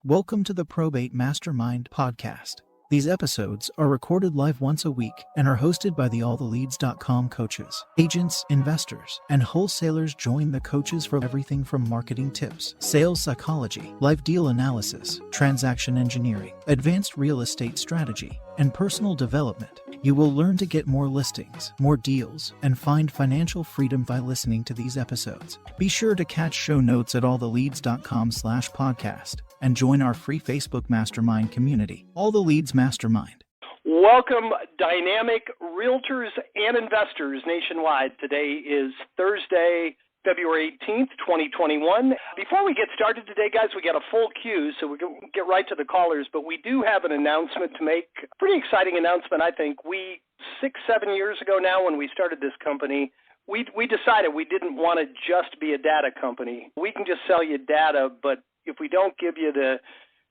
Welcome to the Probate Mastermind Podcast. These episodes are recorded live once a week and are hosted by the alltheleads.com coaches. Agents, investors, and wholesalers join the coaches for everything from marketing tips, sales psychology, live deal analysis, transaction engineering, advanced real estate strategy, and personal development. You will learn to get more listings, more deals, and find financial freedom by listening to these episodes. Be sure to catch show notes at alltheleads.com/podcast and join our free Facebook Mastermind community, All the Leads Mastermind. Welcome, dynamic realtors and investors nationwide. Today is Thursday, February 18th, 2021. Before we get started today, guys, we got a full queue, so we can get right to the callers, but we do have an announcement to make. Pretty exciting announcement, I think. 6-7 years ago now, when we started this company, we decided we didn't want to just be a data company. We can just sell you data, but if we don't give you the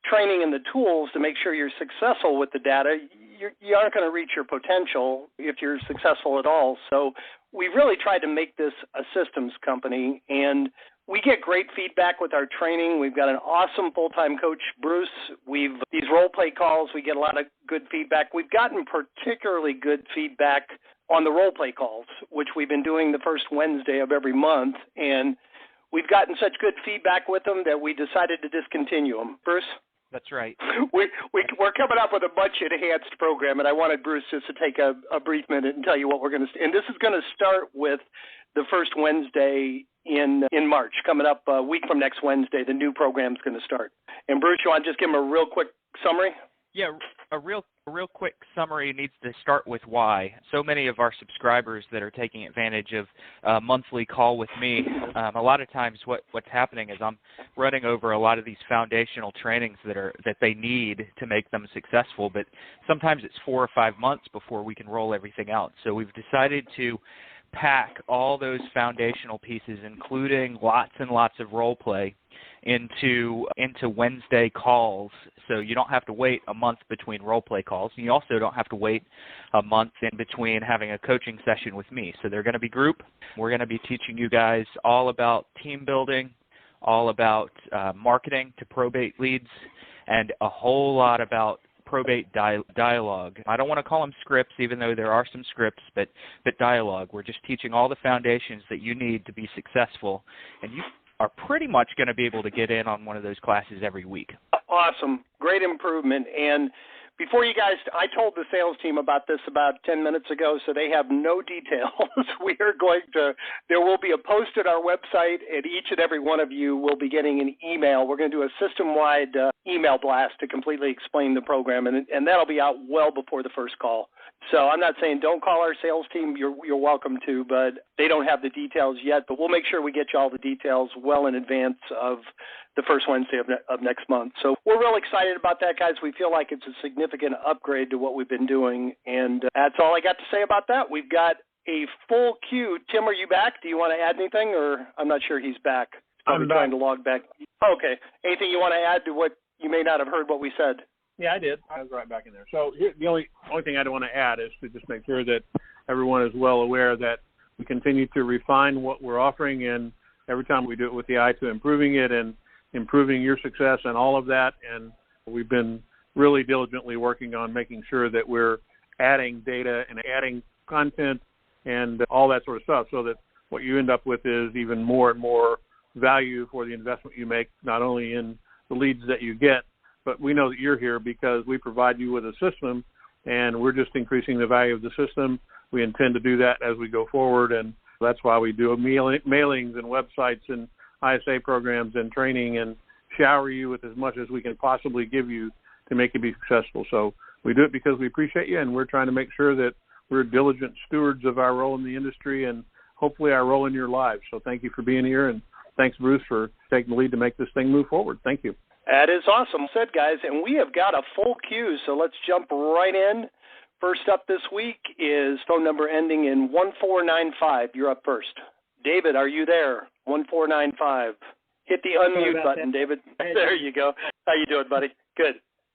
training and the tools to make sure you're successful with the data, you aren't going to reach your potential if you're successful at all. So we really tried to make this a systems company, and we get great feedback with our training. We've got an awesome full-time coach, Bruce. These role-play calls, we get a lot of good feedback. We've gotten particularly good feedback on the role-play calls, which we've been doing the first Wednesday of every month, and we've gotten such good feedback with them that we decided to discontinue them. Bruce? That's right. We're coming up with a much enhanced program, and I wanted Bruce just to take a brief minute and tell you what we're going to – and this is going to start with the first Wednesday in March. Coming up a week from next Wednesday, the new program's going to start. And Bruce, you want to just give him a real quick summary? Yeah, a real quick summary needs to start with why. So many of our subscribers that are taking advantage of a monthly call with me, a lot of times what's happening is I'm running over a lot of these foundational trainings that they need to make them successful, but sometimes it's 4 or 5 months before we can roll everything out. So we've decided to pack all those foundational pieces, including lots and lots of role play, into Wednesday calls, so you don't have to wait a month between role play calls, and you also don't have to wait a month in between having a coaching session with me. So they're going to be group. We're going to be teaching you guys all about team building, all about marketing to probate leads, and a whole lot about probate dialogue. I don't want to call them scripts, even though there are some scripts, but dialogue. We're just teaching all the foundations that you need to be successful, and you are pretty much going to be able to get in on one of those classes every week. Awesome. Great improvement. And before you guys, I told the sales team about this about 10 minutes ago, so they have no details. There will be a post at our website, and each and every one of you will be getting an email. We're going to do a system-wide email blast to completely explain the program, and that'll be out well before the first call. So I'm not saying don't call our sales team. You're welcome to, but they don't have the details yet. But we'll make sure we get you all the details well in advance of the first Wednesday of next month. So we're real excited about that, guys. We feel like it's a significant upgrade to what we've been doing. And that's all I got to say about that. We've got a full queue. Tim, are you back? Do you want to add anything? Or I'm not sure he's back. I'm trying to log back. Okay. Anything you want to add to what you may not have heard what we said? Yeah, I did. I was right back in there. So the only thing I want to add is to just make sure that everyone is well aware that we continue to refine what we're offering, and every time we do it with the eye to improving it and improving your success and all of that. And we've been really diligently working on making sure that we're adding data and adding content and all that sort of stuff, so that what you end up with is even more and more value for the investment you make, not only in the leads that you get, but we know that you're here because we provide you with a system, and we're just increasing the value of the system. We intend to do that as we go forward, and that's why we do mailings and websites and ISA programs and training, and shower you with as much as we can possibly give you to make you be successful. So we do it because we appreciate you, and we're trying to make sure that we're diligent stewards of our role in the industry and hopefully our role in your lives. So thank you for being here, and thanks, Bruce, for taking the lead to make this thing move forward. Thank you. That is awesome said, guys, and we have got a full queue, so let's jump right in. First up this week is phone number ending in 1495. You're up first. David, are you there? 1495. Hit the unmute button, David. There you go. How you doing, buddy? Good.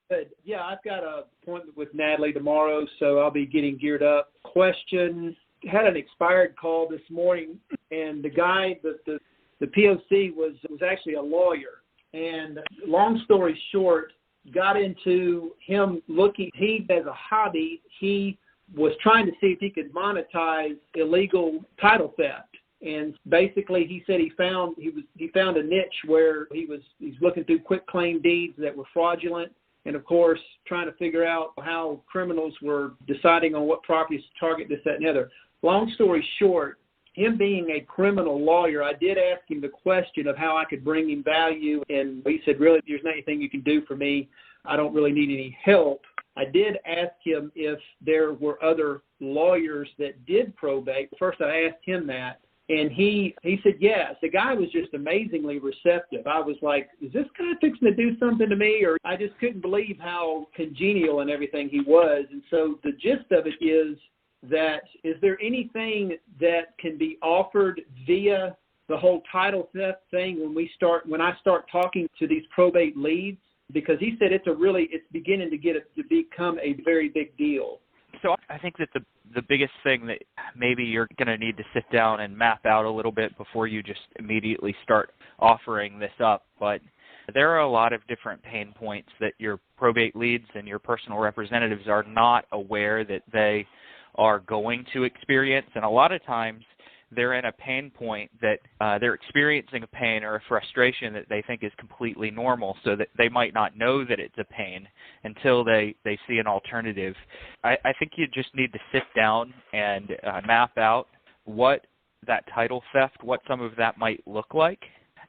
Good. Yeah, I've got an appointment with Natalie tomorrow, so I'll be getting geared up. Question, had an expired call this morning, and the guy, the POC was actually a lawyer. And long story short, got into him looking, he as a hobby, he was trying to see if he could monetize illegal title theft. And basically he said he found a niche where he's looking through quick claim deeds that were fraudulent, and of course trying to figure out how criminals were deciding on what properties to target, this, that, and the other. Long story short, him being a criminal lawyer, I did ask him the question of how I could bring him value, and he said, really, there's not anything you can do for me. I don't really need any help. I did ask him if there were other lawyers that did probate. First, I asked him that, and he said yes. The guy was just amazingly receptive. I was like, is this guy fixing to do something to me? Or I just couldn't believe how congenial and everything he was. And so the gist of it is that, is there anything that can be offered via the whole title theft thing when I start talking to these probate leads? Because he said it's beginning to become a very big deal. So I think that the biggest thing that maybe you're going to need to sit down and map out a little bit before you just immediately start offering this up. But there are a lot of different pain points that your probate leads and your personal representatives are not aware that they are going to experience. And a lot of times they're in a pain point that they're experiencing a pain or a frustration that they think is completely normal, so that they might not know that it's a pain until they see an alternative. I think you just need to sit down and map out what that title theft, what some of that might look like,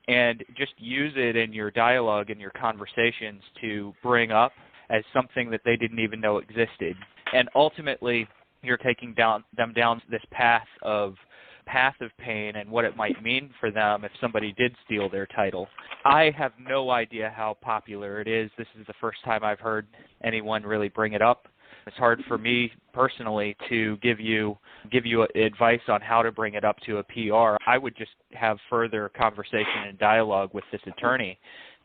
and just use it in your dialogue and your conversations to bring up as something that they didn't even know existed. And ultimately, you're taking them down this path of pain and what it might mean for them if somebody did steal their title. I have no idea how popular it is. This is the first time I've heard anyone really bring it up. It's hard for me personally to give you advice on how to bring it up to a PR. I would just have further conversation and dialogue with this attorney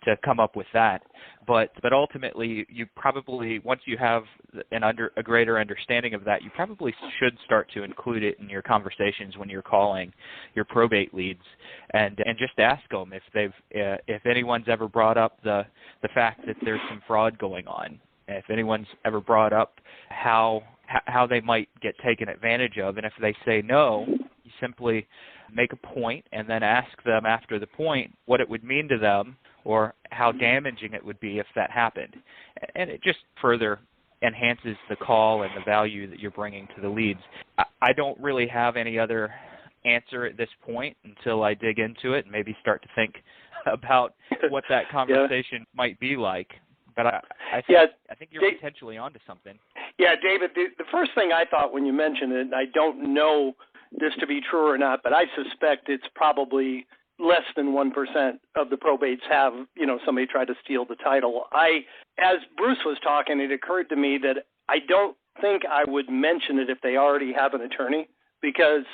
to come up with that. But ultimately, you probably, once you have a greater understanding of that, you probably should start to include it in your conversations when you're calling your probate leads, and just ask them if anyone's ever brought up the fact that there's some fraud going on, if anyone's ever brought up how they might get taken advantage of. And if they say no, you simply make a point and then ask them after the point what it would mean to them or how damaging it would be if that happened. And it just further enhances the call and the value that you're bringing to the leads. I don't really have any other answer at this point until I dig into it and maybe start to think about what that conversation might be like. But I think you're potentially onto something. Yeah, David, the first thing I thought when you mentioned it, and I don't know this to be true or not, but I suspect it's probably less than 1% of the probates have, somebody try to steal the title. As Bruce was talking, it occurred to me that I don't think I would mention it if they already have an attorney, because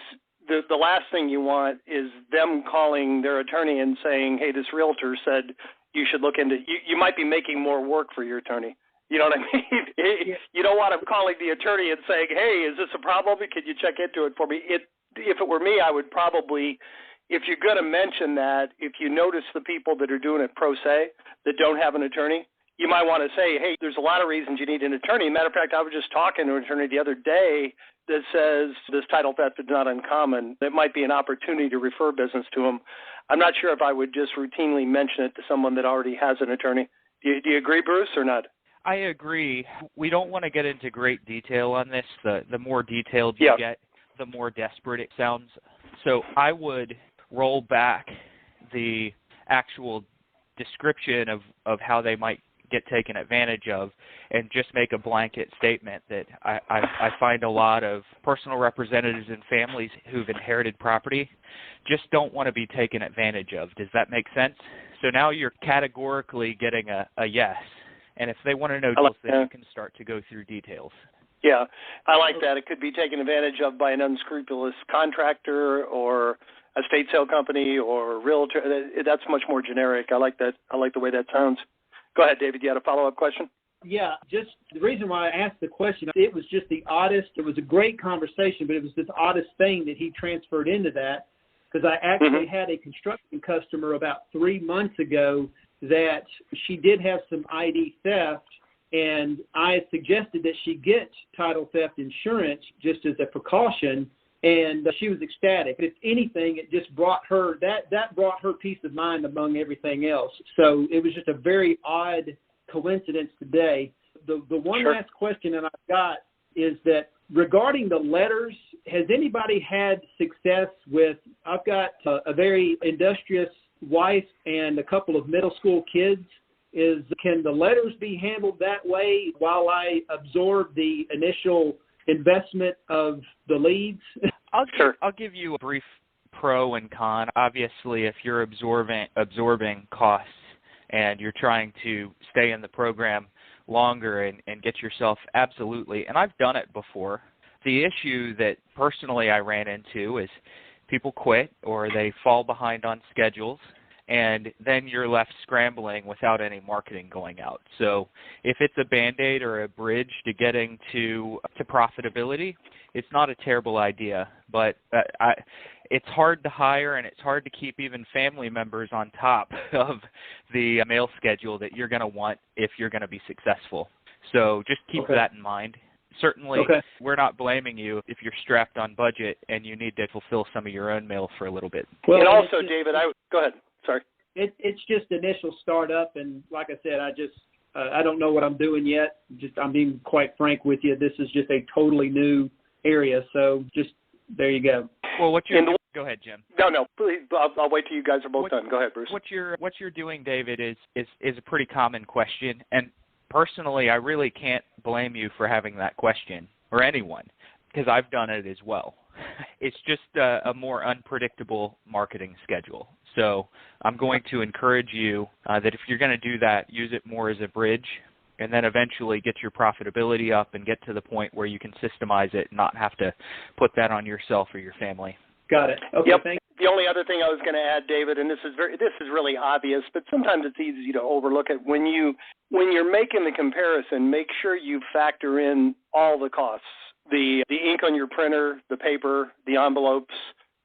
the last thing you want is them calling their attorney and saying, hey, this realtor said you should look into, you might be making more work for your attorney. You know what I mean? You don't want them calling the attorney and saying, hey, is this a problem? Can you check into it for me? If it were me, I would probably, if you're going to mention that, if you notice the people that are doing it pro se that don't have an attorney, you might want to say, hey, there's a lot of reasons you need an attorney. Matter of fact, I was just talking to an attorney the other day that says this title theft is not uncommon. It might be an opportunity to refer business to them. I'm not sure if I would just routinely mention it to someone that already has an attorney. Do you agree, Bruce, or not? I agree. We don't want to get into great detail on this. The more detailed you get, the more desperate it sounds. So I would roll back the actual description of how they might get taken advantage of and just make a blanket statement that I find a lot of personal representatives and families who've inherited property just don't want to be taken advantage of. Does that make sense? So now you're categorically getting a yes. And if they want to know details, then you can start to go through details. Yeah, I like that. It could be taken advantage of by an unscrupulous contractor or a estate sale company or realtor. That's much more generic. I like that. I like the way that sounds. Go ahead, David. You had a follow-up question? Yeah, just the reason why I asked the question, it was just the oddest. It was a great conversation, but it was this oddest thing that he transferred into that, because I actually had a construction customer about 3 months ago that she did have some ID theft, and I suggested that she get title theft insurance just as a precaution, and she was ecstatic. If anything, it just brought her, that brought her peace of mind among everything else. So it was just a very odd coincidence today. The one last question that I've got is that regarding the letters, has anybody had success with, I've got a very industrious wife and a couple of middle school kids. Can the letters be handled that way while I absorb the initial investment of the leads? I'll give you a brief pro and con. Obviously, if you're absorbing costs and you're trying to stay in the program longer and get yourself absolutely, and I've done it before. The issue that personally I ran into is people quit or they fall behind on schedules, and then you're left scrambling without any marketing going out. So if it's a Band-Aid or a bridge to getting to profitability, it's not a terrible idea. But it's hard to hire, and it's hard to keep even family members on top of the mail schedule that you're going to want if you're going to be successful. So just keep that in mind. Certainly, we're not blaming you if you're strapped on budget and you need to fulfill some of your own mail for a little bit. Well, and also, David, go ahead. Sorry. It's just initial startup, and like I said, I don't know what I'm doing yet. I'm being quite frank with you. This is just a totally new area, so just there you go. Well, go ahead, Jim. No, please. I'll wait till you guys are both done. Go ahead, Bruce. What you're doing, David, is a pretty common question, and personally, I really can't blame you for having that question, or anyone, because I've done it as well. It's just a more unpredictable marketing schedule. So I'm going to encourage you that if you're going to do that, use it more as a bridge, and then eventually get your profitability up and get to the point where you can systemize it and not have to put that on yourself or your family. Got it. Okay, yep. Thanks. The only other thing I was going to add, David, and this is really obvious, but sometimes it's easy to overlook it. When you're making the comparison, make sure you factor in all the costs, the ink on your printer, the paper, the envelopes,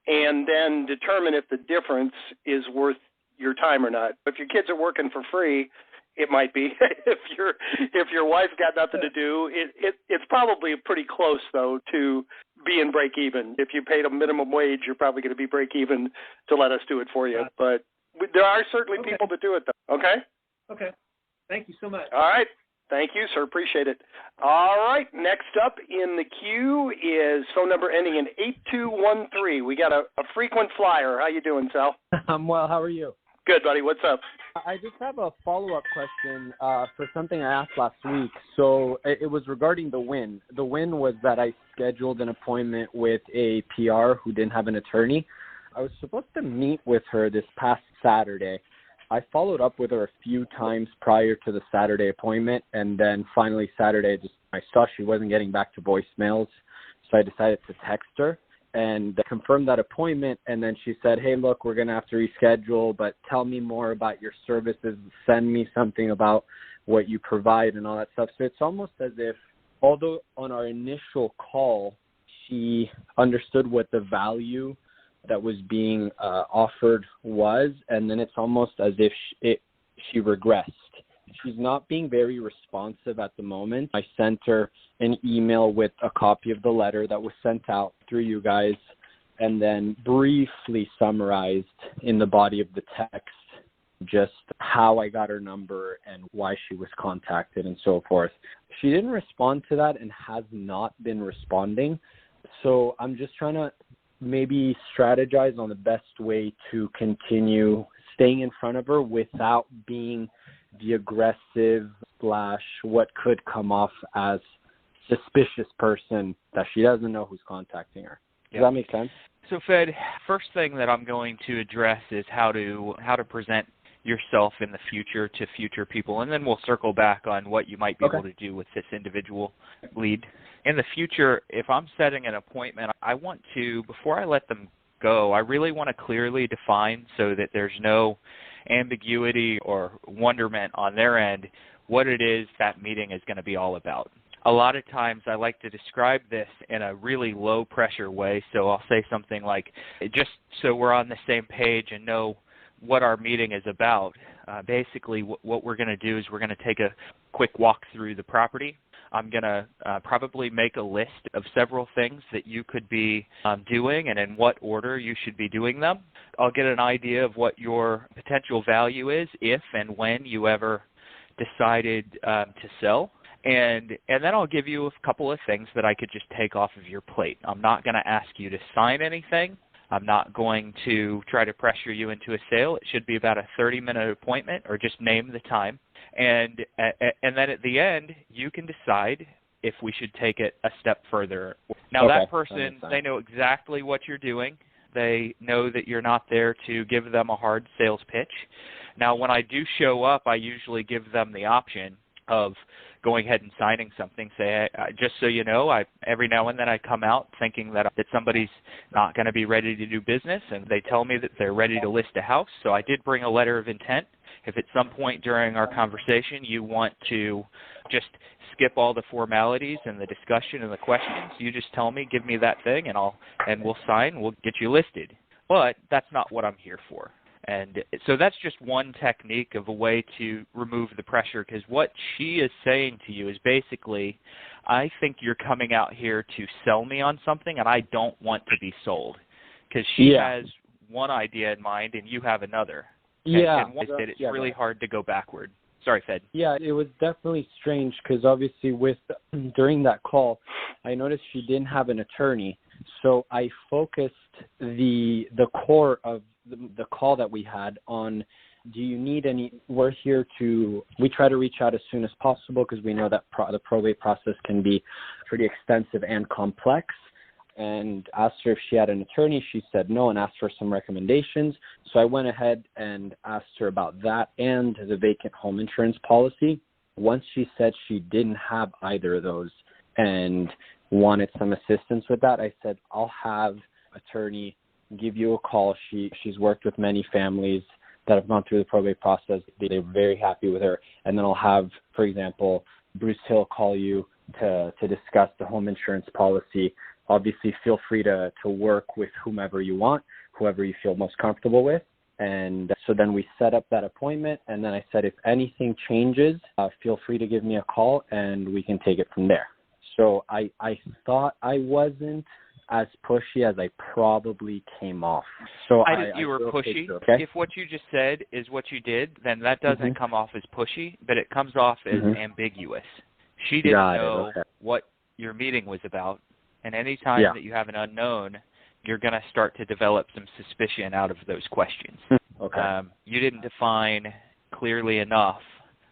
and then determine if the difference is worth your time or not. If your kids are working for free, it might be. If your wife's got nothing to do, it's probably pretty close, though, to being break even. If you paid a minimum wage, you're probably going to be break even to let us do it for you. But there are certainly people that do it, though. Okay? Okay. Thank you so much. All right. Thank you, sir. Appreciate it. All right. Next up in the queue is phone number ending in 8213. We got a frequent flyer. How you doing, Sal? I'm well. How are you? Good, buddy. What's up? I just have a follow-up question for something I asked last week. So it was regarding the win. The win was that I scheduled an appointment with a PR who didn't have an attorney. I was supposed to meet with her this past Saturday. I followed up with her a few times prior to the Saturday appointment, and then finally Saturday, I saw she wasn't getting back to voicemails, so I decided to text her and confirm that appointment. And then she said, hey, look, we're going to have to reschedule, but tell me more about your services. Send me something about what you provide and all that stuff. So it's almost as if, although on our initial call, she understood what the value that was being offered was, and then it's almost as if she regressed. She's not being very responsive at the moment. I sent her an email with a copy of the letter that was sent out through you guys, and then briefly summarized in the body of the text just how I got her number and why she was contacted and so forth. She didn't respond to that and has not been responding. So I'm just trying to maybe strategize on the best way to continue staying in front of her without being the aggressive / what could come off as suspicious person that she doesn't know who's contacting her. Does that make sense? So, Fed, first thing that I'm going to address is how to present yourself in the future to future people, and then we'll circle back on what you might be able to do with this individual lead. In the future, if I'm setting an appointment, I want to, before I let them go, I really want to clearly define so that there's no ambiguity or wonderment on their end what it is that meeting is going to be all about. A lot of times I like to describe this in a really low pressure way, so I'll say something like, just so we're on the same page and know what our meeting is about. Basically, what we're going to do is we're going to take a quick walk through the property. I'm going to probably make a list of several things that you could be doing and in what order you should be doing them. I'll get an idea of what your potential value is if and when you ever decided to sell. And then I'll give you a couple of things that I could just take off of your plate. I'm not going to ask you to sign anything. I'm not going to try to pressure you into a sale. It should be about a 30-minute appointment, or just name the time. And then at the end, you can decide if we should take it a step further. Now, Okay, that person, they know exactly what you're doing. They know that you're not there to give them a hard sales pitch. Now, when I do show up, I usually give them the option of going ahead and signing something. Say, just so you know, every now and then I come out thinking that somebody's not going to be ready to do business, and they tell me that they're ready to list a house. So I did bring a letter of intent. If at some point during our conversation you want to just skip all the formalities and the discussion and the questions, you just tell me, give me that thing, and we'll sign. We'll get you listed. But that's not what I'm here for. And so that's just one technique of a way to remove the pressure, because what she is saying to you is basically, I think you're coming out here to sell me on something, and I don't want to be sold, because she has one idea in mind and you have another. And it's really hard to go backward. Sorry, Fed. Yeah, it was definitely strange because obviously during that call, I noticed she didn't have an attorney. So I focused the core of the call that we had on, do you need any, we try to reach out as soon as possible because we know that the probate process can be pretty extensive and complex. And asked her if she had an attorney. She said no, and asked for some recommendations. So I went ahead and asked her about that and the vacant home insurance policy. Once she said she didn't have either of those and wanted some assistance with that, I said, I'll have attorney give you a call. She's worked with many families that have gone through the probate process. They're very happy with her. And then I'll have, for example, Bruce Hill call you to discuss the home insurance policy. Obviously, feel free to work with whomever you want, whoever you feel most comfortable with. And so then we set up that appointment. And then I said, if anything changes, feel free to give me a call and we can take it from there. So I thought I wasn't as pushy as I probably came off. So I didn't. You were pushy. Okay? If what you just said is what you did, then that doesn't come off as pushy, but it comes off as ambiguous. She didn't know what your meeting was about. And any time that you have an unknown, you're going to start to develop some suspicion out of those questions. Okay. You didn't define clearly enough,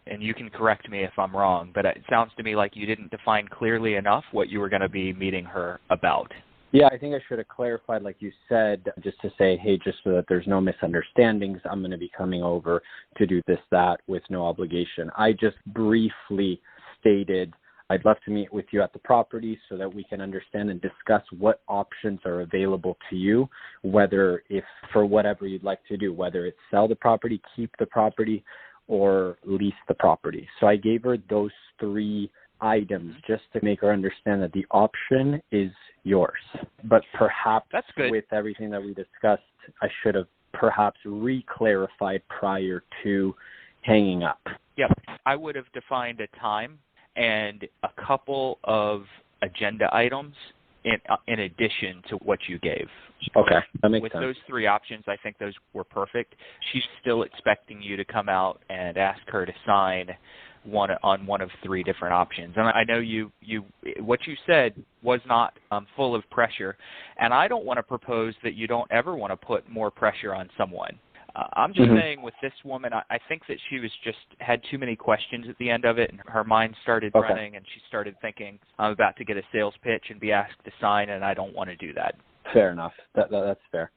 and you can correct me if I'm wrong, but it sounds to me like you didn't define clearly enough what you were going to be meeting her about. Yeah, I think I should have clarified, like you said, just to say, hey, just so that there's no misunderstandings, I'm going to be coming over to do this, that, with no obligation. I just briefly stated, I'd love to meet with you at the property so that we can understand and discuss what options are available to you, whether if for whatever you'd like to do, whether it's sell the property, keep the property, or lease the property. So I gave her those three items just to make her understand that the option is yours. But perhaps with everything that we discussed, I should have perhaps re-clarified prior to hanging up. Yep. I would have defined a time and a couple of agenda items in addition to what you gave. Okay, that makes sense. With those three options, I think those were perfect. She's still expecting you to come out and ask her to sign one of three different options. And I know what you said was not full of pressure, and I don't want to propose that you don't ever want to put more pressure on someone. I'm just saying with this woman, I think that she was just had too many questions at the end of it, and her mind started running, and she started thinking, I'm about to get a sales pitch and be asked to sign, and I don't want to do that. Fair enough. That's fair.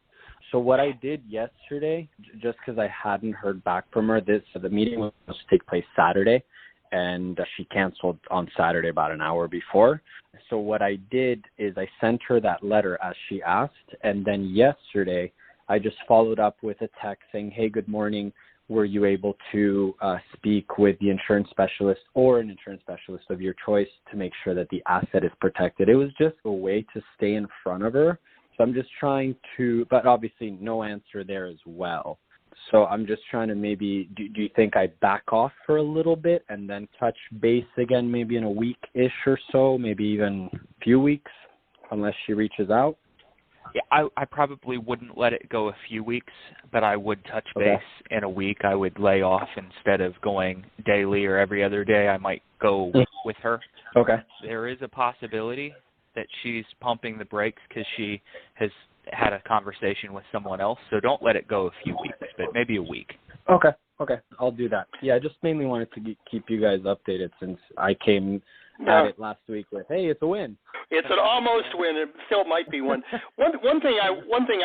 So what I did yesterday, just because I hadn't heard back from her, the meeting was supposed to take place Saturday, and she canceled on Saturday about an hour before. So what I did is I sent her that letter as she asked, and then yesterday I just followed up with a text saying, hey, good morning. Were you able to speak with the insurance specialist or an insurance specialist of your choice to make sure that the asset is protected? It was just a way to stay in front of her. So I'm just trying to, but obviously no answer there as well. So I'm just trying to maybe, do you think I back off for a little bit and then touch base again maybe in a week-ish or so, maybe even a few weeks, unless she reaches out? Yeah, I probably wouldn't let it go a few weeks, but I would touch base in a week. I would lay off instead of going daily or every other day. I might go with her. Okay. There is a possibility that she's pumping the brakes because she has had a conversation with someone else. So don't let it go a few weeks, but maybe a week. Okay. I'll do that. Yeah, I just mainly wanted to keep you guys updated since I came at it last week with, hey, it's a win. It's an almost win. It still might be one. One thing I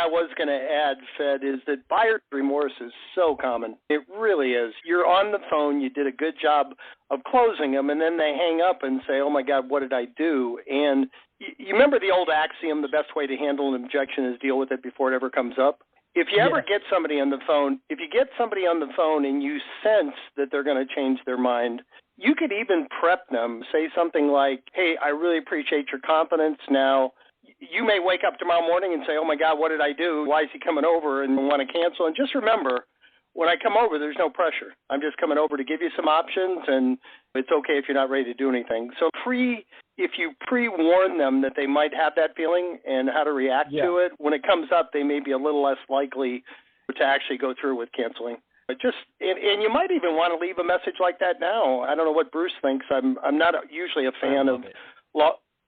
was going to add, Fed, is that buyer's remorse is so common. It really is. You're on the phone. You did a good job of closing them, and then they hang up and say, oh, my God, what did I do? And you remember the old axiom, the best way to handle an objection is deal with it before it ever comes up? If you ever get somebody on the phone, and you sense that they're going to change their mind, you could even prep them, say something like, hey, I really appreciate your confidence. Now, you may wake up tomorrow morning and say, oh, my God, what did I do? Why is he coming over and want to cancel? And just remember, when I come over, there's no pressure. I'm just coming over to give you some options, and it's okay if you're not ready to do anything. So if you pre-warn them that they might have that feeling and how to react to it, when it comes up, they may be a little less likely to actually go through with canceling. But and you might even want to leave a message like that now. I don't know what Bruce thinks. I'm not usually a fan of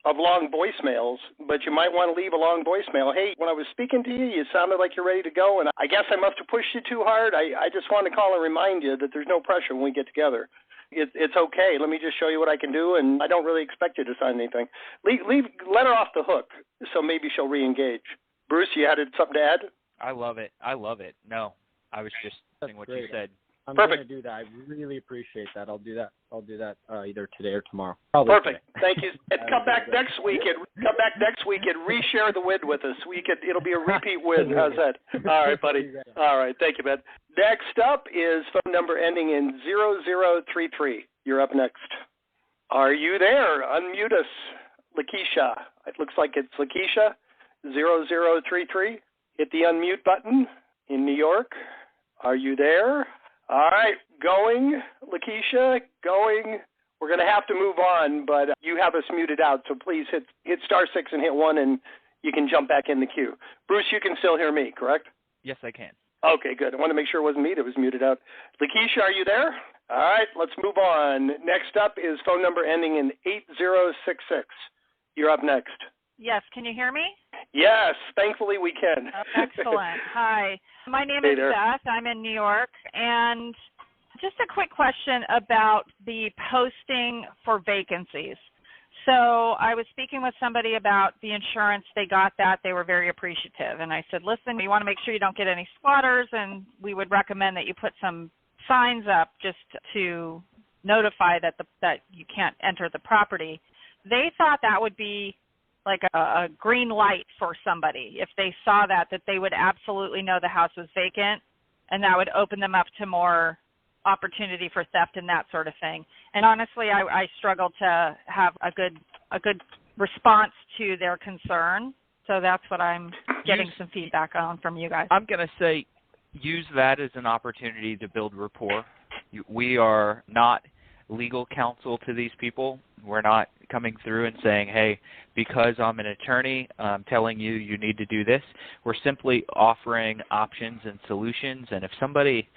long voicemails, but you might want to leave a long voicemail. Hey, when I was speaking to you, you sounded like you're ready to go, and I guess I must have pushed you too hard. I just want to call and remind you that there's no pressure when we get together. It's okay. Let me just show you what I can do, and I don't really expect you to sign anything. Let her off the hook, so maybe she'll re-engage. Bruce, you had something to add? I love it. No, I was just saying what you said. I'm going to do that. I really appreciate that. I'll do that either today or tomorrow. Probably Perfect. Today. Thank you. And come back next week and reshare the win with us. It'll be a repeat win. How's that? All right, buddy. All right. Thank you, man. Next up is phone number ending in 0033. You're up next. Are you there? Unmute us. Lakeisha. It looks like it's Lakeisha. 0033. Hit the unmute button in New York. Are you there? All right, going, Lakeisha, going. We're going to have to move on, but you have us muted out, so please hit star 6 and hit 1, and you can jump back in the queue. Bruce, you can still hear me, correct? Yes, I can. Okay, good. I want to make sure it wasn't me that was muted out. Lakeisha, are you there? All right, let's move on. Next up is phone number ending in 8066. You're up next. Yes, can you hear me? Yes, thankfully we can. Oh, excellent. Hi. My name is Beth. I'm in New York. And just a quick question about the posting for vacancies. So I was speaking with somebody about the insurance. They got that. They were very appreciative. And I said, listen, we want to make sure you don't get any squatters, and we would recommend that you put some signs up just to notify that you can't enter the property. They thought that would be like a green light for somebody. If they saw that they would absolutely know the house was vacant, and that would open them up to more opportunity for theft and that sort of thing. And honestly, I struggled to have a good response to their concern. So that's what I'm getting some feedback on from you guys. I'm going to say use that as an opportunity to build rapport. We are not legal counsel to these people. We're not coming through and saying, hey, because I'm an attorney, I'm telling you need to do this. We're simply offering options and solutions. And if somebody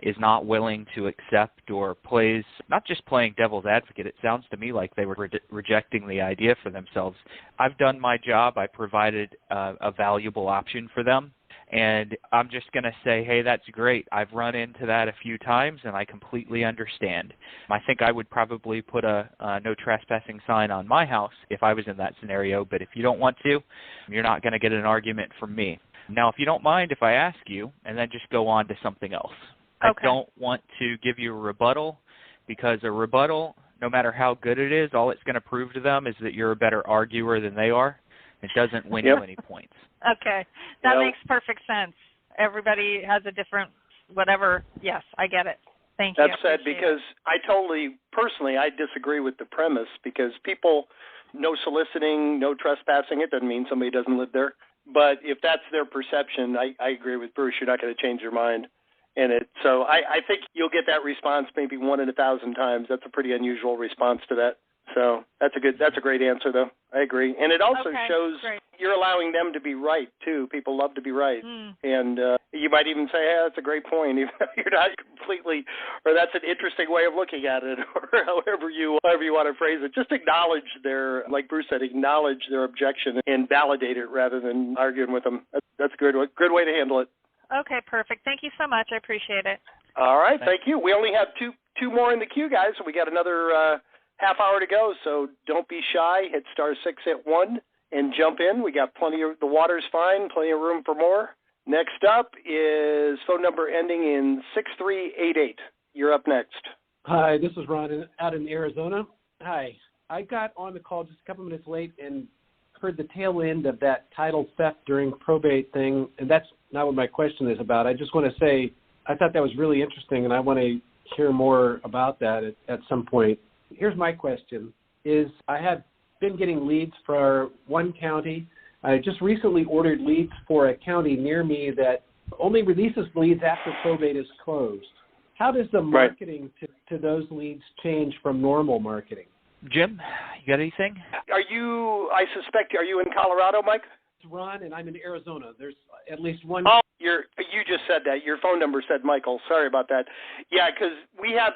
is not willing to accept or plays, not just playing devil's advocate, it sounds to me like they were rejecting the idea for themselves. I've done my job. I provided a valuable option for them. And I'm just going to say, hey, that's great. I've run into that a few times, and I completely understand. I think I would probably put a no trespassing sign on my house if I was in that scenario. But if you don't want to, you're not going to get an argument from me. Now, if you don't mind if I ask you, and then just go on to something else. Okay. I don't want to give you a rebuttal, because a rebuttal, no matter how good it is, all it's going to prove to them is that you're a better arguer than they are. It doesn't win you any points. Okay. That makes perfect sense. Everybody has a different whatever. Yes, I get it. Thank you. That's said because I personally, I disagree with the premise, because people, no soliciting, no trespassing, it doesn't mean somebody doesn't live there. But if that's their perception, I agree with Bruce, you're not going to change their mind. So I think you'll get that response maybe 1 in 1,000 times. That's a pretty unusual response to that. So that's a great answer, though. I agree. And it also shows you're allowing them to be right, too. People love to be right. And you might even say, hey, that's a great point. Even though you're not completely, or that's an interesting way of looking at it, or however you want to phrase it. Just acknowledge like Bruce said, acknowledge their objection and validate it rather than arguing with them. That's a good way to handle it. Okay, perfect. Thank you so much. I appreciate it. All right, thank you. We only have two more in the queue, guys. So we got another half hour to go, so don't be shy. Hit *6 at 1 and jump in. We got the water's fine, plenty of room for more. Next up is phone number ending in 6388. You're up next. Hi, this is Ron out in Arizona. Hi. I got on the call just a couple minutes late and heard the tail end of that title theft during probate thing, and that's not what my question is about. I just want to say I thought that was really interesting, and I want to hear more about that at some point. Here's my question, is I have been getting leads for one county. I just recently ordered leads for a county near me that only releases leads after probate is closed. How does the marketing to those leads change from normal marketing? Jim, you got anything? Are you in Colorado, Mike? It's Ron, and I'm in Arizona. There's at least one. Oh, you just said that. Your phone number said Michael. Sorry about that. Yeah, because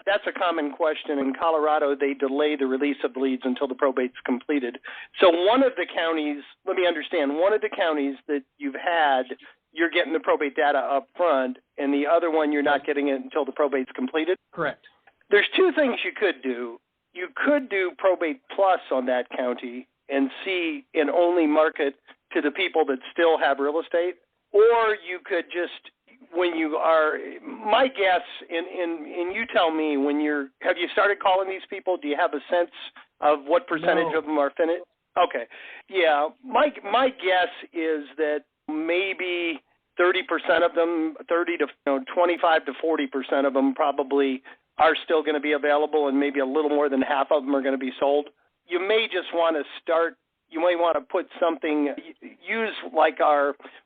that's a common question. In Colorado, they delay the release of leads until the probate's completed. So one of the counties, let me understand, one of the counties that you've had, you're getting the probate data up front, and the other one you're not getting it until the probate's completed? Correct. There's two things you could do. You could do Probate Plus on that county and only market to the people that still have real estate, or you could just, my guess, and you tell me, have you started calling these people? Do you have a sense of what percentage of them are finished? Okay. Yeah. My guess is that maybe 30% of them, 25 to 40% of them probably are still going to be available, and maybe a little more than half of them are going to be sold. You may just want to you may want to put something, use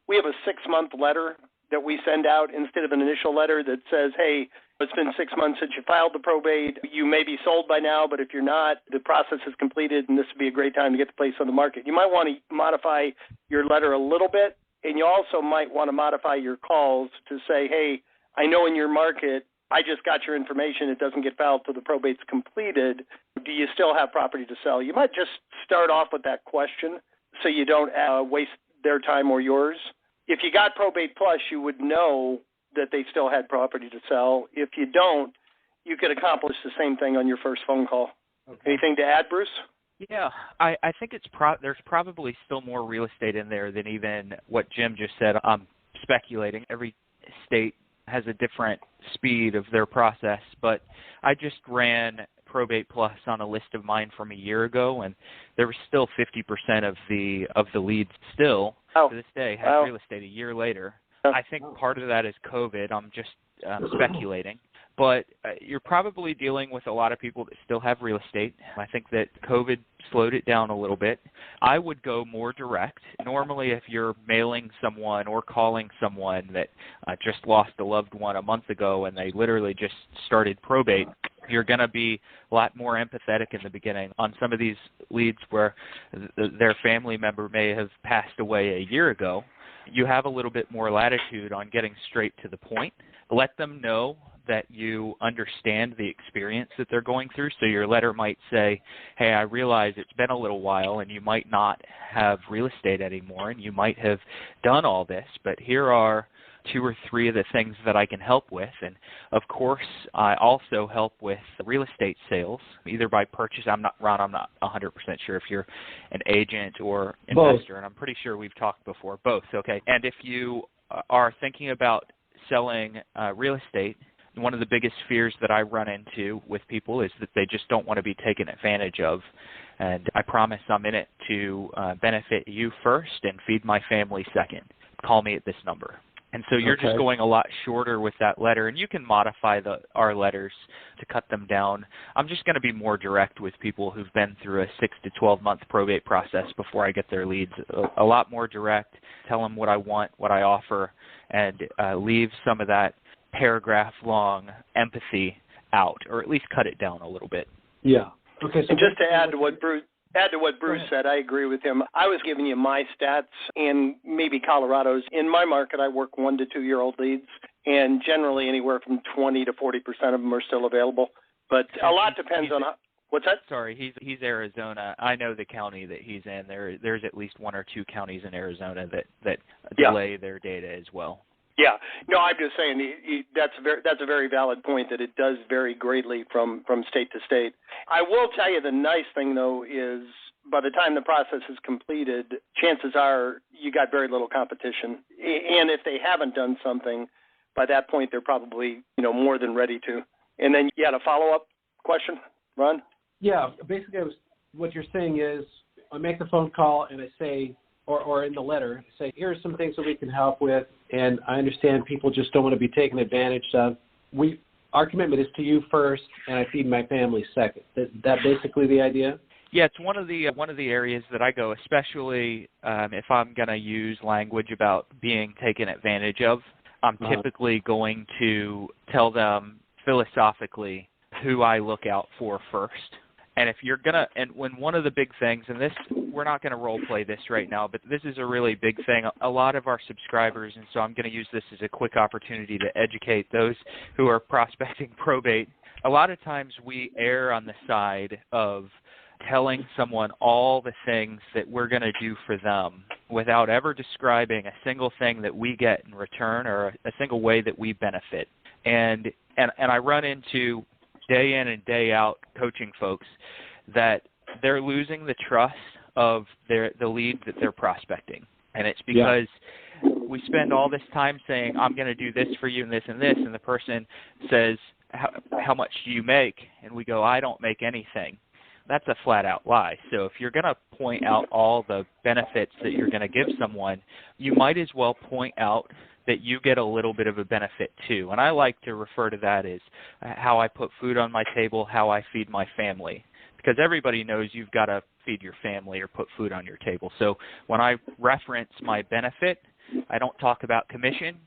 we have a 6-month letter that we send out instead of an initial letter that says, hey, it's been 6 months since you filed the probate. You may be sold by now, but if you're not, the process is completed, and this would be a great time to get the place on the market. You might want to modify your letter a little bit, and you also might want to modify your calls to say, hey, I know in your market, I just got your information. It doesn't get filed till the probate's completed. Do you still have property to sell? You might just start off with that question so you don't waste their time or yours. If you got Probate Plus, you would know that they still had property to sell. If you don't, you could accomplish the same thing on your first phone call. Okay. Anything to add, Bruce? Yeah, I think there's probably still more real estate in there than even what Jim just said. I'm speculating. Every state has a different speed of their process, but I just ran Probate Plus on a list of mine from a year ago, and there was still 50% of the leads still to this day have real estate a year later. I think part of that is COVID. I'm just speculating. But you're probably dealing with a lot of people that still have real estate. I think that COVID slowed it down a little bit. I would go more direct. Normally, if you're mailing someone or calling someone that just lost a loved one a month ago and they literally just started probate, you're going to be a lot more empathetic in the beginning. On some of these leads where their family member may have passed away a year ago, you have a little bit more latitude on getting straight to the point. Let them know that you understand the experience that they're going through. So your letter might say, hey, I realize it's been a little while and you might not have real estate anymore and you might have done all this, but here are 2 or 3 of the things that I can help with. And of course, I also help with real estate sales, either by purchase. I'm not 100% sure if you're an agent or investor, and I'm pretty sure we've talked before. Both, okay. And if you are thinking about selling real estate, one of the biggest fears that I run into with people is that they just don't want to be taken advantage of. And I promise I'm in it to benefit you first and feed my family second. Call me at this number. And so you're just going a lot shorter with that letter, and you can modify our letters to cut them down. I'm just going to be more direct with people who've been through a 6 to 12-month probate process before I get their leads. A lot more direct, tell them what I want, what I offer, and leave some of that paragraph-long empathy out, or at least cut it down a little bit. Yeah. Okay. So and just to add to what Bruce said, I agree with him. I was giving you my stats and maybe Colorado's. In my market, I work 1 to 2 year old leads, and generally anywhere from 20 to 40% of them are still available. But a lot depends on what's that? Sorry, he's Arizona. I know the county that he's in. There's at least 1 or 2 counties in Arizona that delay their data as well. Yeah, no, I'm just saying that's a very valid point, that it does vary greatly from state to state. I will tell you the nice thing, though, is by the time the process is completed, chances are you got very little competition. And if they haven't done something, by that point they're probably more than ready to. And then you had a follow-up question, Ron? Yeah, basically what you're saying is I make the phone call and I say, or in the letter, say, here's some things that we can help with, and I understand people just don't want to be taken advantage of. Our commitment is to you first, and I feed my family second. Is that basically the idea? Yeah, it's one of the areas that I go, especially if I'm going to use language about being taken advantage of. I'm typically going to tell them philosophically who I look out for first. And if you're going to, and when one of the big things, and this, we're not going to role play this right now, but this is a really big thing. A lot of our subscribers, and so I'm going to use this as a quick opportunity to educate those who are prospecting probate. A lot of times we err on the side of telling someone all the things that we're going to do for them without ever describing a single thing that we get in return or a single way that we benefit. And I run into day in and day out coaching folks that they're losing the trust of the lead that they're prospecting. And it's because we spend all this time saying, I'm going to do this for you and this, and the person says, how much do you make? And we go, I don't make anything. That's a flat-out lie. So if you're going to point out all the benefits that you're going to give someone, you might as well point out that you get a little bit of a benefit too. And I like to refer to that as how I put food on my table, how I feed my family. Because everybody knows you've got to feed your family or put food on your table. So when I reference my benefit, I don't talk about commission.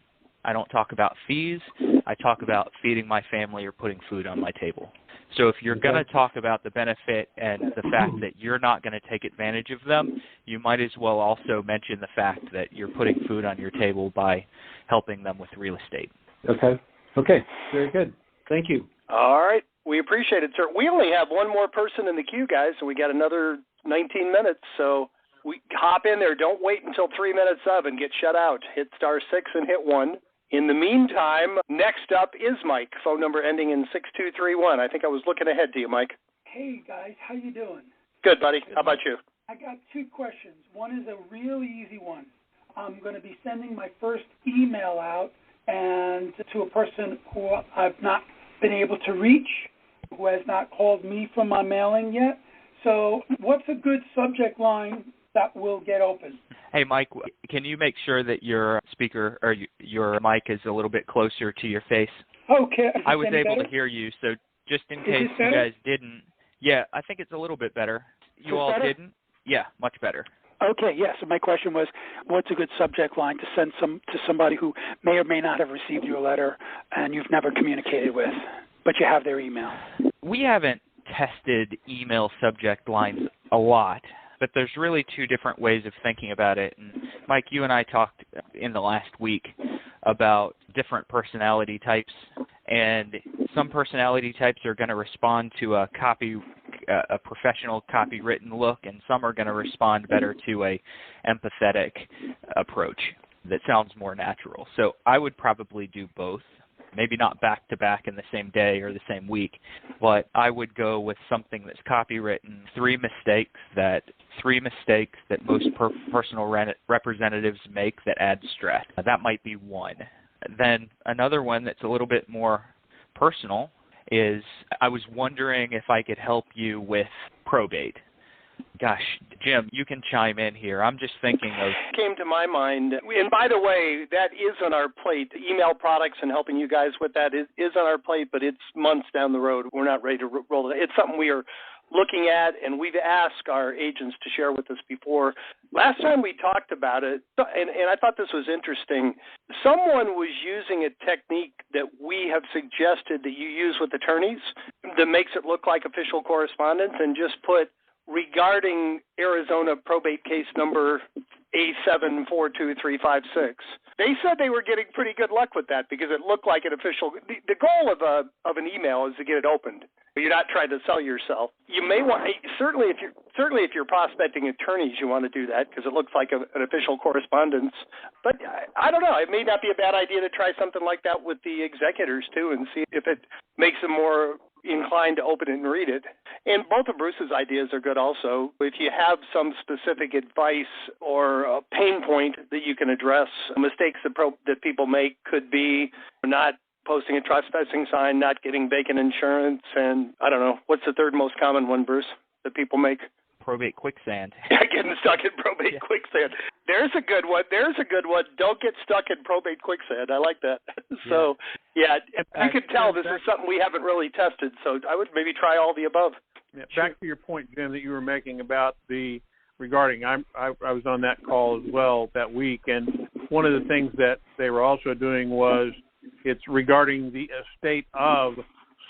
I don't talk about fees. I talk about feeding my family or putting food on my table. So if you're going to talk about the benefit and the fact that you're not going to take advantage of them, you might as well also mention the fact that you're putting food on your table by helping them with real estate. Okay. Very good. Thank you. All right. We appreciate it, sir. We only have one more person in the queue, guys, and we got another 19 minutes. So we hop in there. Don't wait until 3 minutes of and get shut out. Hit *6 and hit 1. In the meantime, next up is Mike, phone number ending in 6231. I think I was looking ahead to you, Mike. Hey, guys. How you doing? Good, buddy. How about you? I got 2 questions. One is a really easy one. I'm going to be sending my first email out and to a person who I've not been able to reach, who has not called me from my mailing yet. So what's a good subject line that will get open? Hey, Mike, can you make sure that your speaker or your mic is a little bit closer to your face? Okay. I was able to hear you, so just in case you guys didn't. Yeah, I think it's a little bit better. You all didn't? Yeah, much better. Okay, yeah. So my question was, what's a good subject line to send to somebody who may or may not have received your letter and you've never communicated with, but you have their email? We haven't tested email subject lines a lot, but there's really 2 different ways of thinking about it. And Mike, you and I talked in the last week about different personality types, and some personality types are going to respond to a professional copywritten look, and some are going to respond better to a empathetic approach that sounds more natural. So I would probably do both. Maybe not back to back in the same day or the same week, but I would go with something that's copywritten, 3 mistakes that most personal representatives make that add stress. That might be one. Then another one that's a little bit more personal is, I was wondering if I could help you with probate. Gosh, Jim, you can chime in here. I'm just thinking of... Came to my mind, and by the way, that is on our plate. Email products and helping you guys with that is on our plate, but it's months down the road. We're not ready to roll it. It's something we are looking at, and we've asked our agents to share with us before. Last time we talked about it, and I thought this was interesting, someone was using a technique that we have suggested that you use with attorneys that makes it look like official correspondence, and just put regarding Arizona probate case number A742356. They said they were getting pretty good luck with that because it looked like an official. The goal of an email is to get it opened. You're not trying to sell yourself. You may want, certainly if you're prospecting attorneys, you want to do that because it looks like an official correspondence. But I don't know. It may not be a bad idea to try something like that with the executors too, and see if it makes them more inclined to open it and read it. And both of Bruce's ideas are good also. If you have some specific advice or a pain point that you can address, mistakes that people make could be not posting a trespassing sign, not getting vacant insurance, and I don't know, what's the third most common one, Bruce, that people make? Probate quicksand. Getting stuck in probate quicksand. There's a good one. Don't get stuck in probate quicksand. I like that. So, you can tell this is something we haven't really tested, so I would maybe try all the above. Yeah, back to your point, Jim, that you were making about regarding, I was on that call as well that week, and one of the things that they were also doing was it's regarding the estate of,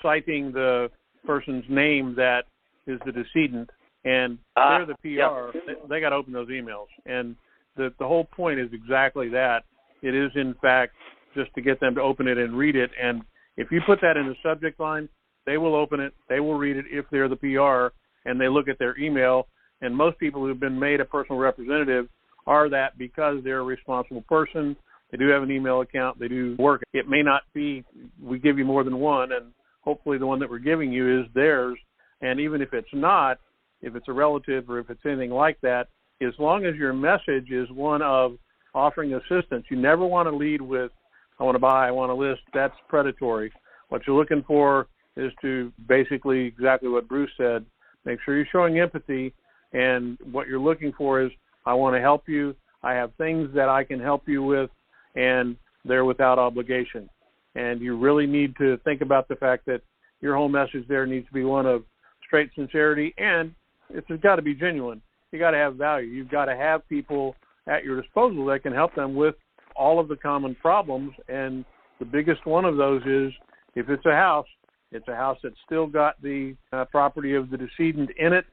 citing the person's name that is the decedent, and they're the PR. They got to open those emails, and the whole point is exactly that. It is, in fact, just to get them to open it and read it, and if you put that in the subject line, they will open it, they will read it if they're the PR, and they look at their email, and most people who've been made a personal representative are that because they're a responsible person. They do have an email account. They do work. It may not be, we give you more than one, and hopefully the one that we're giving you is theirs. And even if it's not, if it's a relative or if it's anything like that, as long as your message is one of offering assistance, you never want to lead with, I want to buy, I want to list. That's predatory. What you're looking for is to basically exactly what Bruce said, make sure you're showing empathy, and what you're looking for is, I want to help you. I have things that I can help you with, and they're without obligation. And you really need to think about the fact that your whole message there needs to be one of straight sincerity, and it's got to be genuine. You got to have value. You've got to have people at your disposal that can help them with all of the common problems, and the biggest one of those is if it's a house that's still got the property of the decedent in it,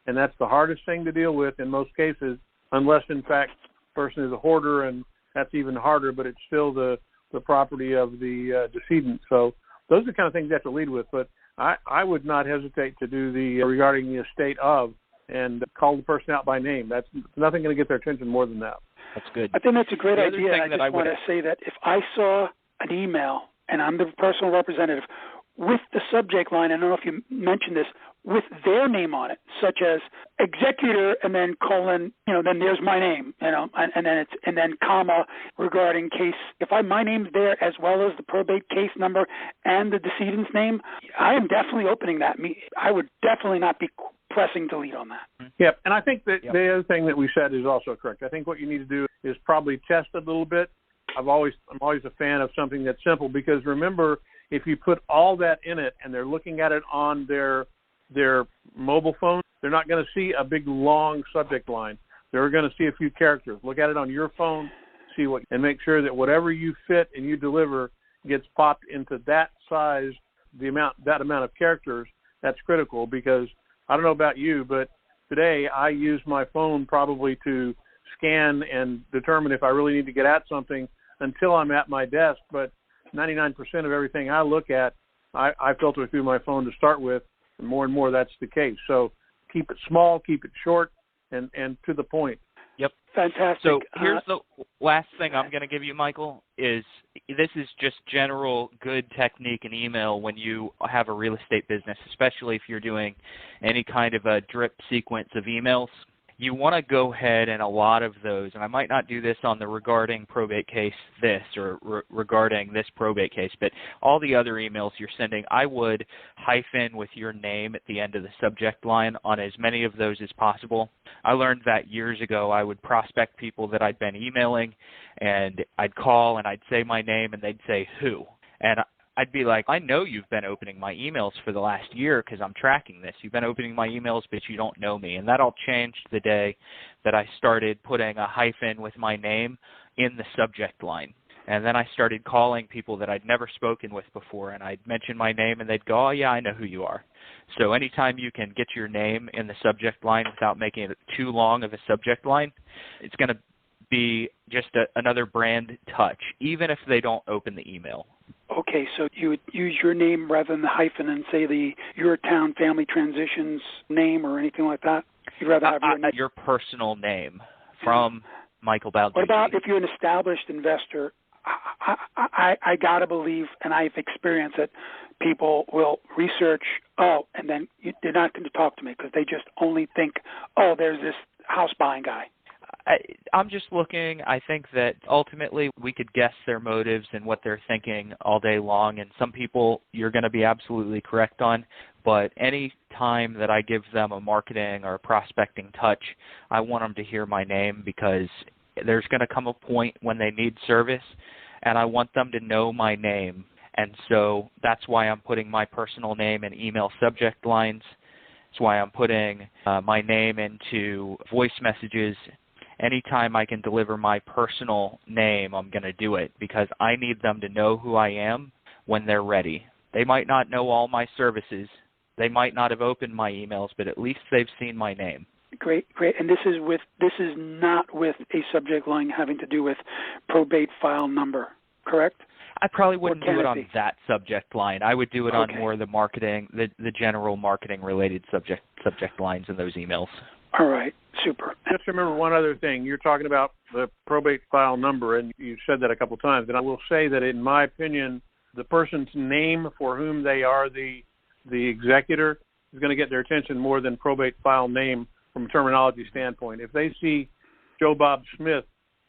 and that's the hardest thing to deal with in most cases, unless, in fact, the person is a hoarder, and that's even harder, but it's still the property of the decedent. So those are the kind of things you have to lead with. But I would not hesitate to do regarding the estate of, and call the person out by name. That's nothing going to get their attention more than that. That's good. I think that's a great idea. I just want to say that if I saw an email and I'm the personal representative with the subject line, I don't know if you mentioned this, with their name on it, such as executor and then colon, then there's my name, and then comma regarding case. If my name's there as well as the probate case number and the decedent's name, I am definitely opening that. I would definitely not be pressing delete on that. Yep, and I think that the other thing that we said is also correct. I think what you need to do is probably test a little bit. I'm always a fan of something that's simple, because remember, if you put all that in it and they're looking at it on their mobile phone, they're not going to see a big long subject line. They're going to see a few characters. Look at it on your phone, and make sure that whatever you fit and you deliver gets popped into that size, that amount of characters. That's critical, because I don't know about you, but today I use my phone probably to scan and determine if I really need to get at something until I'm at my desk. But 99% of everything I look at, I filter through my phone to start with. And more that's the case. So keep it small, keep it short, and to the point. Yep. Fantastic. So here's the last thing I'm going to give you, Michael, is this is just general good technique in email when you have a real estate business, especially if you're doing any kind of a drip sequence of emails. You want to go ahead, and a lot of those, and I might not do this on the regarding probate case this or regarding this probate case, but all the other emails you're sending, I would hyphen with your name at the end of the subject line on as many of those as possible. I learned that years ago. I would prospect people that I'd been emailing, and I'd call and I'd say my name and they'd say who. And I'd be like, I know you've been opening my emails for the last year because I'm tracking this. You've been opening my emails, but you don't know me. And that all changed the day that I started putting a hyphen with my name in the subject line. And then I started calling people that I'd never spoken with before, and I'd mention my name, and they'd go, oh, yeah, I know who you are. So anytime you can get your name in the subject line without making it too long of a subject line, it's going to be just another brand touch, even if they don't open the email. Okay, so you would use your name rather than the hyphen and say your town family transitions name or anything like that? You'd rather have your name? Your personal name from Michael Baldini. What about if you're an established investor? I got to believe, and I've experienced it, people will research, and then they're not going to talk to me because they just only think, there's this house buying guy. I'm just looking. I think that ultimately we could guess their motives and what they're thinking all day long, and some people you're going to be absolutely correct on, but any time that I give them a marketing or a prospecting touch, I want them to hear my name because there's going to come a point when they need service, and I want them to know my name. And so that's why I'm putting my personal name in email subject lines. That's why I'm putting my name into voice messages. Anytime I can deliver my personal name, I'm going to do it because I need them to know who I am when they're ready. They might not know all my services. They might not have opened my emails, but at least they've seen my name. Great. And this is not with a subject line having to do with probate file number, correct? I probably wouldn't do it on that subject line. I would do it on more of the marketing, the general marketing related subject lines in those emails. All right. Super. Just remember one other thing. You're talking about the probate file number, and you said that a couple times. And I will say that, in my opinion, the person's name for whom they are the executor is going to get their attention more than probate file name from a terminology standpoint. If they see Joe Bob Smith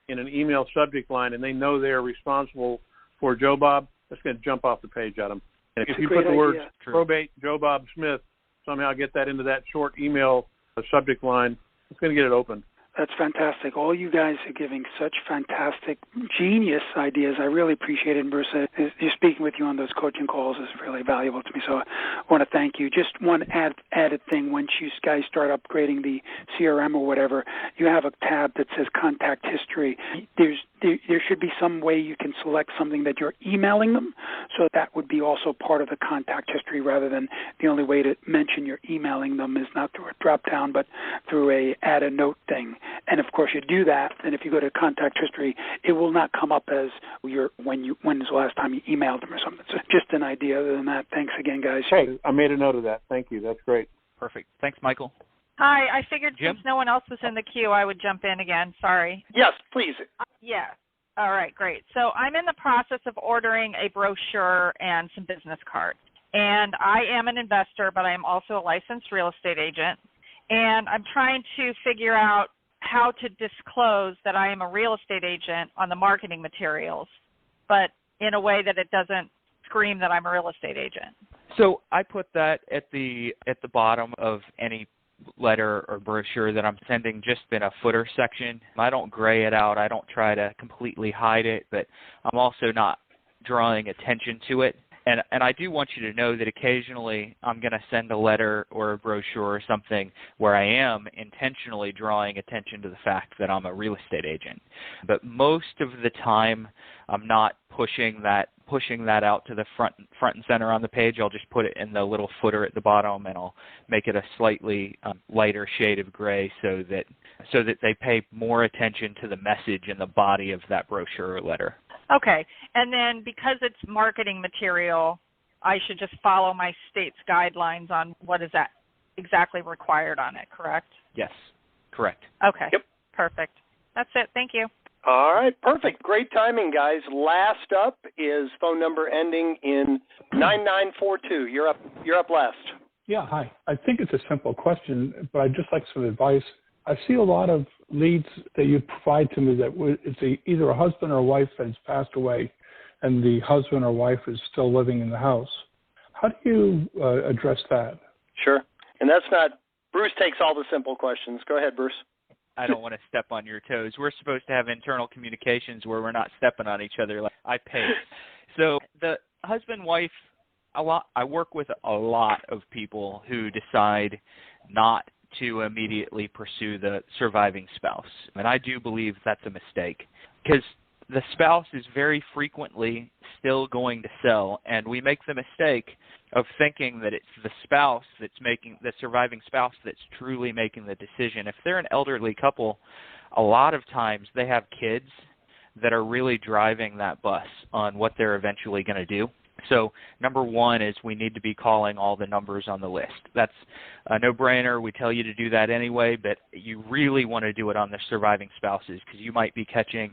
in an email subject line and they know they're responsible for Joe Bob, that's going to jump off the page at them. And if you put the words probate Joe Bob Smith, somehow get that into that short email subject line, it's going to get it open. That's fantastic. All you guys are giving such fantastic, genius ideas. I really appreciate it. And Bruce, speaking with you on those coaching calls is really valuable to me. So I want to thank you. Just one added thing. Once you guys start upgrading the CRM or whatever, you have a tab that says contact history. There should be some way you can select something that you're emailing them. So that would be also part of the contact history rather than the only way to mention you're emailing them is not through a drop down, but through a add a note thing. And of course, you do that, and if you go to contact history, it will not come up as when is the last time you emailed them or something. So just an idea. Other than that, thanks again, guys. Hey, I made a note of that. Thank you. That's great. Perfect. Thanks, Michael. Hi. I figured Jim? since no one else was in the queue, I would jump in again. Sorry. Yes, please. Yeah. All right, great. So I'm in the process of ordering a brochure and some business cards. And I am an investor, but I am also a licensed real estate agent. And I'm trying to figure out how to disclose that I am a real estate agent on the marketing materials, but in a way that it doesn't scream that I'm a real estate agent. So I put that at the bottom of any letter or brochure that I'm sending, just in a footer section. I don't gray it out. I don't try to completely hide it, but I'm also not drawing attention to it. And I do want you to know that occasionally I'm going to send a letter or a brochure or something where I am intentionally drawing attention to the fact that I'm a real estate agent. But most of the time I'm not pushing that out to the front and center on the page. I'll just put it in the little footer at the bottom, and I'll make it a slightly lighter shade of gray so that they pay more attention to the message in the body of that brochure or letter. Okay. And then because it's marketing material, I should just follow my state's guidelines on what is that exactly required on it, correct? Yes, correct. Okay. Yep. Perfect. That's it. Thank you. All right, perfect. Great timing, guys. Last up is phone number ending in 9942. You're up last. Yeah, hi. I think it's a simple question, but I'd just like some advice. I see a lot of leads that you provide to me that it's either a husband or a wife that has passed away and the husband or wife is still living in the house. How do you address that? Sure. And that's not – Bruce takes all the simple questions. Go ahead, Bruce. I don't want to step on your toes. We're supposed to have internal communications where we're not stepping on each other. I pace. So the husband, wife, I work with a lot of people who decide not to immediately pursue the surviving spouse. And I do believe that's a mistake because the spouse is very frequently still going to sell, and we make the mistake of thinking that it's the spouse that's making the surviving spouse that's truly making the decision. If they're an elderly couple, a lot of times they have kids that are really driving that bus on what they're eventually going to do. So number one is we need to be calling all the numbers on the list. That's a no-brainer. We tell you to do that anyway, but you really want to do it on the surviving spouses because you might be catching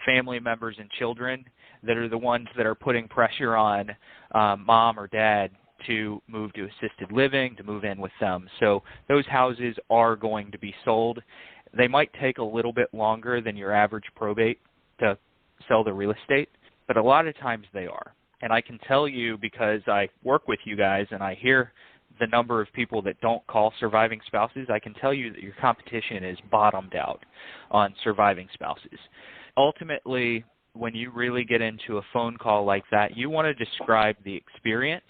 family members and children that are the ones that are putting pressure on mom or dad to move to assisted living, to move in with them. So those houses are going to be sold. They might take a little bit longer than your average probate to sell the real estate, but a lot of times they are. And I can tell you because I work with you guys and I hear the number of people that don't call surviving spouses, I can tell you that your competition is bottomed out on surviving spouses. Ultimately, when you really get into a phone call like that, you want to describe the experience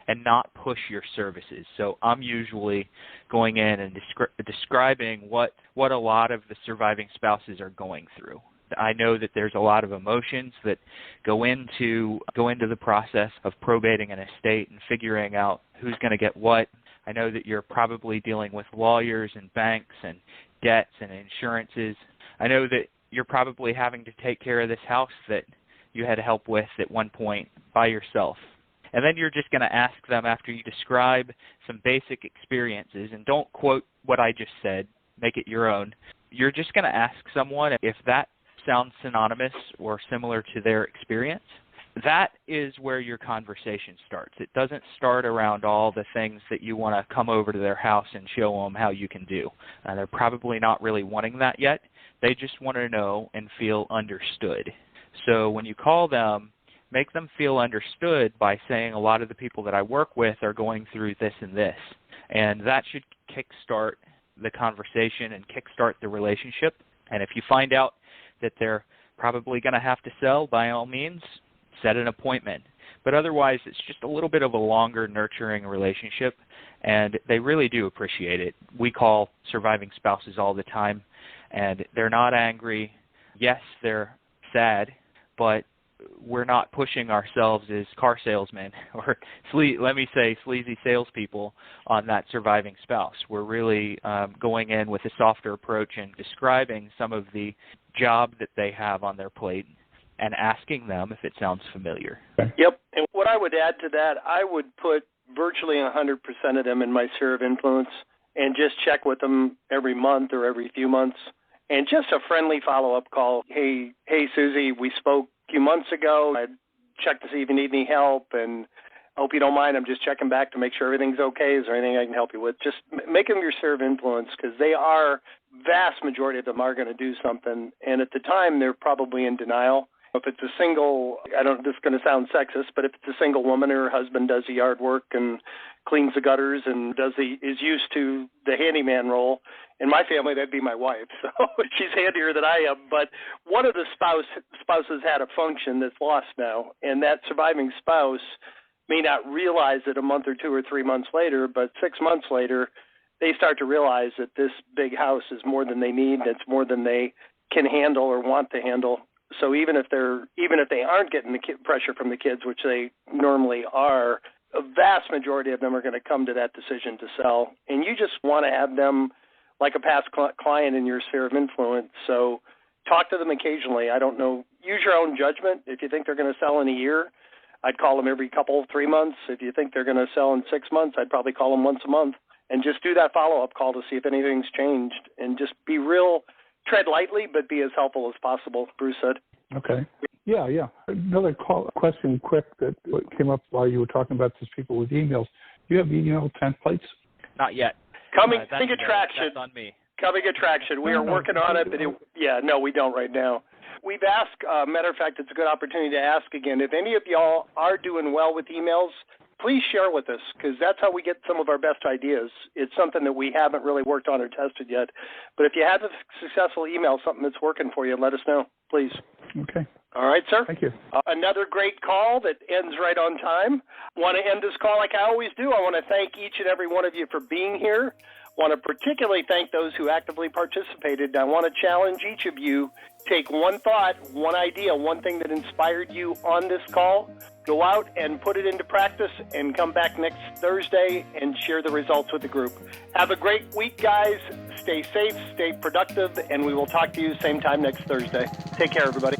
and not push your services. So I'm usually going in and describing what a lot of the surviving spouses are going through. I know that there's a lot of emotions that go into the process of probating an estate and figuring out who's going to get what. I know that you're probably dealing with lawyers and banks and debts and insurances. I know that you're probably having to take care of this house that you had help with at one point by yourself. And then you're just going to ask them after you describe some basic experiences, and don't quote what I just said, make it your own. You're just going to ask someone if that sounds synonymous or similar to their experience. That is where your conversation starts. It doesn't start around all the things that you want to come over to their house and show them how you can do. They're probably not really wanting that yet. They just want to know and feel understood. So when you call them, make them feel understood by saying a lot of the people that I work with are going through this and this. And that should kickstart the conversation and kickstart the relationship. And if you find out that they're probably going to have to sell, by all means, set an appointment. But otherwise, it's just a little bit of a longer, nurturing relationship, and they really do appreciate it. We call surviving spouses all the time, and they're not angry. Yes, they're sad, but we're not pushing ourselves as car salesmen or, let me say, sleazy salespeople on that surviving spouse. We're really going in with a softer approach and describing some of the job that they have on their plate and asking them if it sounds familiar. Yep. And what I would add to that, I would put virtually 100% of them in my sphere of influence and just check with them every month or every few months. And just a friendly follow-up call. Hey, Susie, we spoke a few months ago. I checked to see if you need any help, and I hope you don't mind. I'm just checking back to make sure everything's okay. Is there anything I can help you with? Just make them your sphere of influence because they are, vast majority of them are going to do something. And at the time, they're probably in denial. If it's a single, this is going to sound sexist, but if it's a single woman and her husband does the yard work and cleans the gutters and is used to the handyman role, in my family, that'd be my wife. So she's handier than I am. But one of the spouses had a function that's lost now, and that surviving spouse may not realize it a month or 2 or 3 months later, but 6 months later, they start to realize that this big house is more than they need. It's more than they can handle or want to handle. So even if they aren't getting the pressure from the kids, which they normally are, a vast majority of them are going to come to that decision to sell. And you just want to have them like a past client in your sphere of influence. So talk to them occasionally. I don't know. Use your own judgment. If you think they're going to sell in a year, I'd call them every 3 months. If you think they're going to sell in 6 months, I'd probably call them once a month. And just do that follow-up call to see if anything's changed. And just be real, tread lightly, but be as helpful as possible, Bruce said. Okay. Yeah. Another question quick that came up while you were talking about these people with emails. Do you have email templates? Not yet. Coming attraction. That's on me. Coming attraction. We are working on it, but no, we don't right now. We've asked, matter of fact, it's a good opportunity to ask again, if any of y'all are doing well with emails, please share with us, because that's how we get some of our best ideas. It's something that we haven't really worked on or tested yet. But if you have a successful email, something that's working for you, let us know, please. Okay. All right, sir. Thank you. Another great call that ends right on time. Want to end this call like I always do. I want to thank each and every one of you for being here. Want to particularly thank those who actively participated. I want to challenge each of you, take one thought, one idea, one thing that inspired you on this call, go out and put it into practice and come back next Thursday and share the results with the group. Have a great week, guys. Stay safe, stay productive, and we will talk to you same time next Thursday. Take care, everybody.